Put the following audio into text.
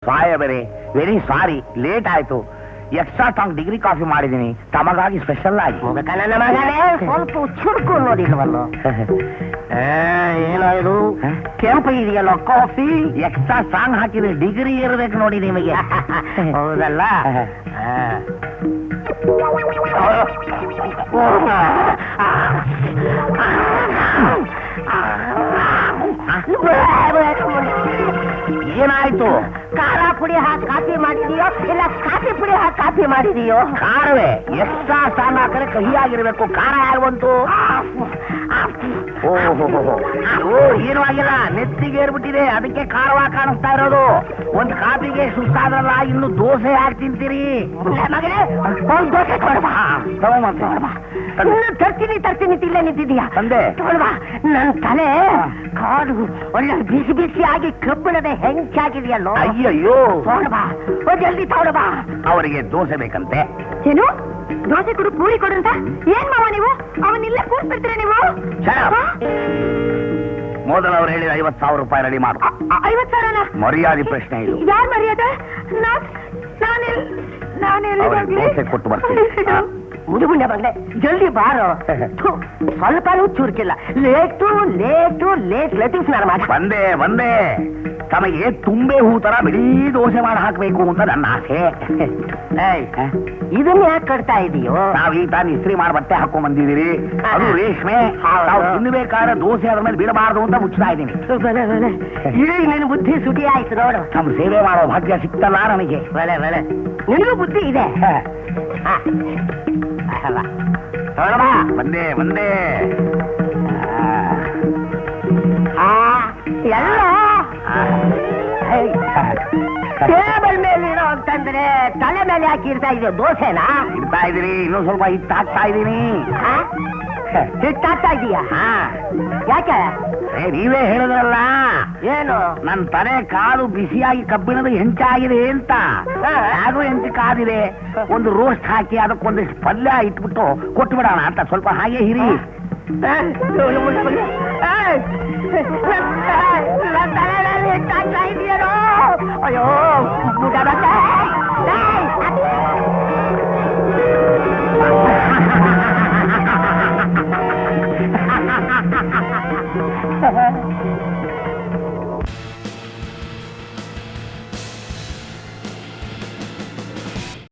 ಸಾಯಬರೇ very sorry, late ಆಯ್ತು. Extra strong degree coffee ಮಾಡಿದೀನಿ ತಮಗಾಗಿ ಸ್ಪೆಷಲ್ ಆಗಿ. ನನ್ನ ಮಗನೇ ಸ್ವಲ್ಪ ಚುರುಕು ನೋಡಿಲ್ವಲ್ಲೋ. ಏನೋ ಇದು ಕೆಂಪು ಇದೆಯಲ್ಲ ಕಾಫಿ, ಎಕ್ಸ್ಟ್ರಾ ಸ್ಟ್ರಾಂಗ್ ಹಾಕಿದ್ರೆ ಡಿಗ್ರಿ ಇರಬೇಕು ನೋಡಿ ನಿಮಗೆ. ಹೌದಲ್ಲ? ಏನಾಯ್ತು? ಖಾರ ಪುಡಿ ಹಾಕಿ ಕಾಫಿ ಮಾಡಿದೀಯೋ ಇಲ್ಲ ಕಾಫಿ ಪುಡಿ ಹಾಕಿ ಕಾಫಿ ಮಾಡಿದೀಯೋ? ಖಾರವೇ. ಎಕ್ಸ್ಟ್ರಾ ಸ್ಟ್ರಾಂಗ್ ಹಾಕಿದ್ರೆ ಕಹಿಯಾಗಿರ್ಬೇಕು, ಖಾರ ಯಾರು ಬಂತು? ಓ ಏನೂ ಆಗಿಲ್ಲ, ನೆತ್ತಿಗೆ ಏರ್ಬಿಟ್ಟಿದೆ, ಅದಕ್ಕೆ ಖಾರವಾಗಿ ಕಾಣಿಸ್ತಾ ಇರೋದು. ಒಂದ್ ಕಾಫಿಗೆ ಸುಸ್ತಾದ್ರಲ್ಲ, ಇನ್ನು ದೋಸೆ ಯಾಕೆ ತಿಂತೀರಿ? ಮಗನೇ ಒಂದ್ ದೋಸೆ ಕೊಡ್ಬಾ. ತರ್ತೀನಿ ತಿಲ್ಲ ನಿಂತಿದೀಯಾ? ತಂದೆ ತಗೊಳ್ಬಾ. ನನ್ ತಲೆ ಕಾಡು ಒಳ್ಳೆ ಬಿಸಿ ಬಿಸಿ ಆಗಿ ಕಬ್ಬಿಣದ ಹೆಂಚಾಗಿದೆಯಲ್ಲೋ. ಅಯ್ಯಯ್ಯೋ, ತಗೊಳ್ಬಾ, ಜಲ್ದಿ ತಗೊಳ್ಬಾ. ಅವರಿಗೆ ದೋಸೆ ಬೇಕಂತೆ. ಏನು ದೋಸೆ ಕೊಡು ಪೂರಿ ಕೊಡು ಅಂತ ಏನ್ ಮಾವ ನೀವು? ಅವನ್ನಿಲ್ಲ ಕೂರ್ಸ್ಬಿಡ್ತೀರ ನೀವು? ಮೊದಲು ಅವ್ರು ಹೇಳಿದ 50,000 ರೂಪಾಯಿ ರೆಡಿ ಮಾಡು. 50,000ನ? ಮರ್ಯಾದೆ ಪ್ರಶ್ನೆ ಇದು. ಯಾರ್ ಮರ್ಯಾದೆ? ಅವ್ರಿಗೆ ದೋಸೆ ಕೊಟ್ಟು ಬರ್ತೀನಿ. ಮುದುಗುಂಡೆ ಮಗನೆ ಜಲ್ದಿ ಬಾರೋ. ಸ್ವಲ್ಪನೂ ಚುರುಕಿಲ್ಲ. ಲೇಟು ಲೇಟು ಲೇಟ್ ಲೇಟಿಂಗ್ ಸ್ನಾನ ಮಾಡಿ. ಬಂದೆ ತಮಗೆ ತುಂಬೆ ಹೂ ತರ ಬಿಡೀ ದೋಸೆ ಮಾಡಿ ಹಾಕ್ಬೇಕು ಅಂತ ನನ್ನ ಆಸೆ. ಇದನ್ನ ಯಾಕೆ ಕಟ್ತಾ ಇದೀಯೋ? ನಾವ್ ಈ ತಾನು ಇಸ್ತ್ರಿ ಮಾಡಿ ಬಟ್ಟೆ ಹಾಕೊಂಡ್ ಬಂದಿದ್ದೀರಿ, ಅದು ರೇಷ್ಮೆ. ನಾವು ತಿನ್ನಬೇಕಾದ್ರೆ ದೋಸೆ ಅದ್ರ ಮೇಲೆ ಬಿಡಬಾರ್ದು ಅಂತ ಮುಚ್ತಾ ಇದ್ದೀನಿ. ಇಲ್ಲಿ ನಿನ್ ಬುದ್ಧಿ ಸುಟಿ ಆಯ್ತು ನೋಡು. ನಮ್ ಸೇವೆ ಮಾಡೋ ಭಾಗ್ಯ ಸಿಕ್ತಲ್ಲ ನನಗೆ. ನಿನಗೂ ಬುದ್ಧಿ ಇದೆ. ಬಂದೆ ಎಲ್ಲ ಟೇಬಲ್ ಮೇಲೆ ಇಡೋ ಅಂತಂದ್ರೆ ತಲೆ ಮೇಲೆ ಯಾಕೆ ಇರ್ತಾ ಇದೆಯೋ ದೋಸೆನಾ? ಇಡ್ತಾ ಇದೀನಿ, ಇನ್ನೊಂದ್ ಸ್ವಲ್ಪ ಹಿಟ್ಟು ಹಾಕ್ತಾ ಇದೀನಿ. ಹಿಟ್ಟಾಗ್ತಾ ಇದೀಯಾ? ಯಾಕೆ? ನೀವೇ ಹೇಳಿದ್ರಲ್ಲ ಏನು ನನ್ ತಲೆ ಕಾಲು ಬಿಸಿಯಾಗಿ ಕಬ್ಬಿಣದ ಹೆಂಚಾಗಿದೆ ಅಂತ. ಹಾಗೂ ಹೆಂಚು ಕಾದಿದೆ, ಒಂದು ರೋಸ್ಟ್ ಹಾಕಿ ಅದಕ್ಕೊಂದಿಷ್ಟು ಪಲ್ಯ ಇಟ್ಬಿಟ್ಟು ಕೊಟ್ಟು ಬಿಡೋಣ ಅಂತ. ಸ್ವಲ್ಪ ಹಾಗೆ ಹಿರಿ. ಅಯ್ಯೋ